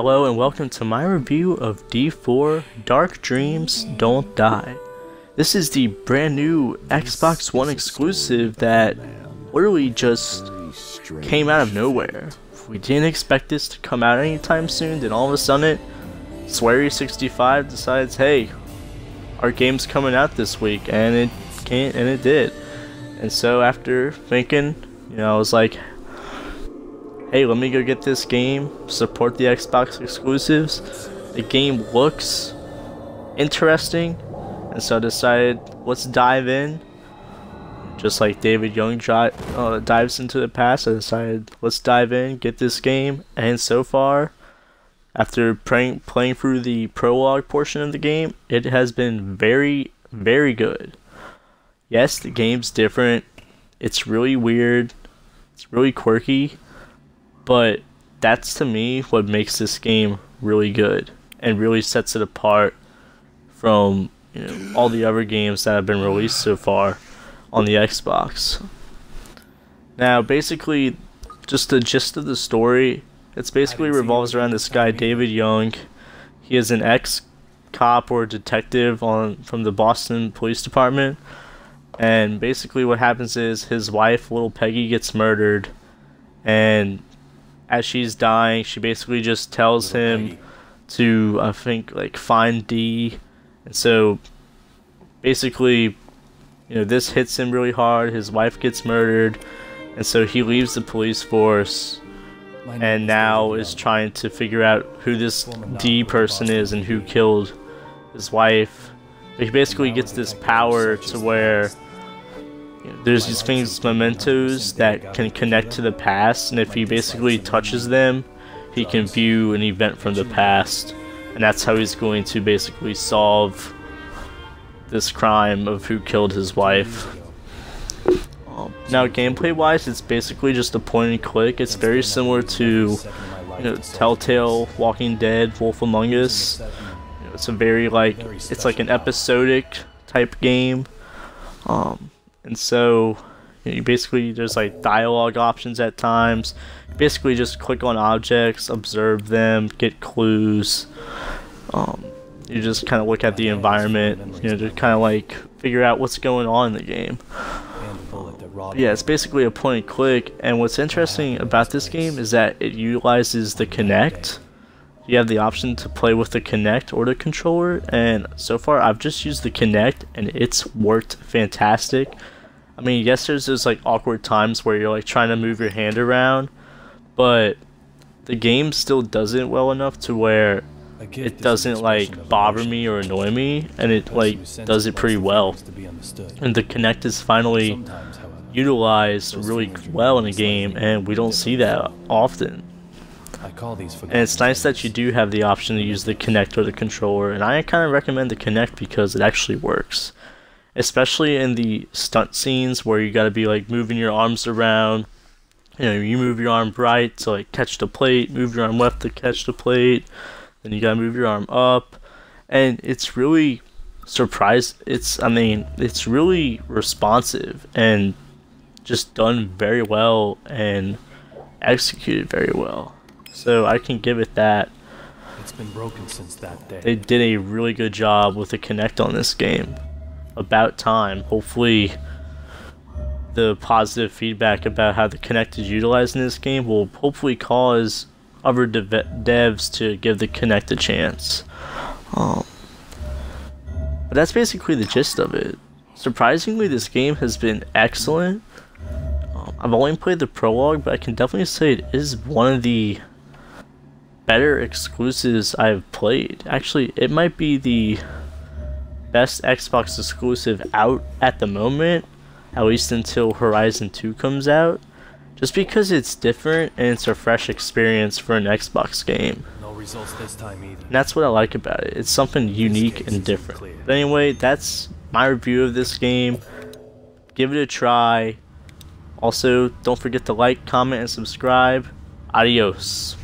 Hello and welcome to my review of D4 Dark Dreams Don't Die. This is the brand new Xbox One exclusive that literally just came out of nowhere. We didn't expect this to come out anytime soon, then all of a sudden Swery65 decides, hey, our game's coming out this week, and it did. And so after thinking, I was like, hey, let me go get this game, support the Xbox exclusives. The game looks interesting, and so I decided, let's dive in. Just like David Young dives into the past, I decided, let's dive in, get this game. And so far, after playing through the prologue portion of the game, it has been very, very good. Yes, the game's different. It's really weird. It's really quirky. But that's, to me, what makes this game really good and really sets it apart from all the other games that have been released so far on the Xbox. Now, basically, just the gist of the story, it basically revolves around this guy, David Young. He is an ex-cop or detective from the Boston Police Department. And basically what happens is his wife, little Peggy, gets murdered. And as she's dying, she basically just tells him to, I think, find D. And so, basically, this hits him really hard. His wife gets murdered, and so he leaves the police force, and now is trying to figure out who this D person is and who killed his wife. But he basically gets this power to where there's these things, mementos, that can connect to the past, and if he basically touches them, he can view an event from the past, and that's how he's going to basically solve this crime of who killed his wife. Now, gameplay wise, it's basically just a point and click. It's very similar to Telltale, Walking Dead, Wolf Among Us. It's a very it's like an episodic type game. And so, you basically, there's dialogue options at times. You basically just click on objects, observe them, get clues. You just kind of look at the environment, to kind of figure out what's going on in the game. Yeah, it's basically a point and click, and what's interesting about this game is that it utilizes the Kinect. You have the option to play with the Kinect or the controller, and so far I've just used the Kinect, and it's worked fantastic. I mean, yes, there's those awkward times where you're trying to move your hand around, but the game still does it well enough to where it doesn't bother me or annoy me, and it does it pretty well. And the Kinect is finally utilized really well in a game, and we don't see that often. And it's nice that you do have the option to use the Kinect or the controller, and I kind of recommend the Kinect because it actually works. Especially in the stunt scenes where you gotta be moving your arms around. You move your arm right to catch the plate, move your arm left to catch the plate, then you gotta move your arm up, and it's really it's really responsive and just done very well and executed very well. So I can give it that. It's been broken since that day. They did a really good job with the Kinect on this game. About time. Hopefully the positive feedback about how the Kinect is utilized in this game will hopefully cause other devs to give the Kinect a chance. But that's basically the gist of it. Surprisingly, this game has been excellent. I've only played the prologue, but I can definitely say it is one of the better exclusives I've played. Actually, it might be the best Xbox exclusive out at the moment, at least until Horizon 2 comes out, just because it's different and it's a fresh experience for an Xbox game. No results this time either. And that's what I like about it. It's something unique and different. But anyway, that's my review of this game. Give it a try. Also, don't forget to like, comment, and subscribe. Adios.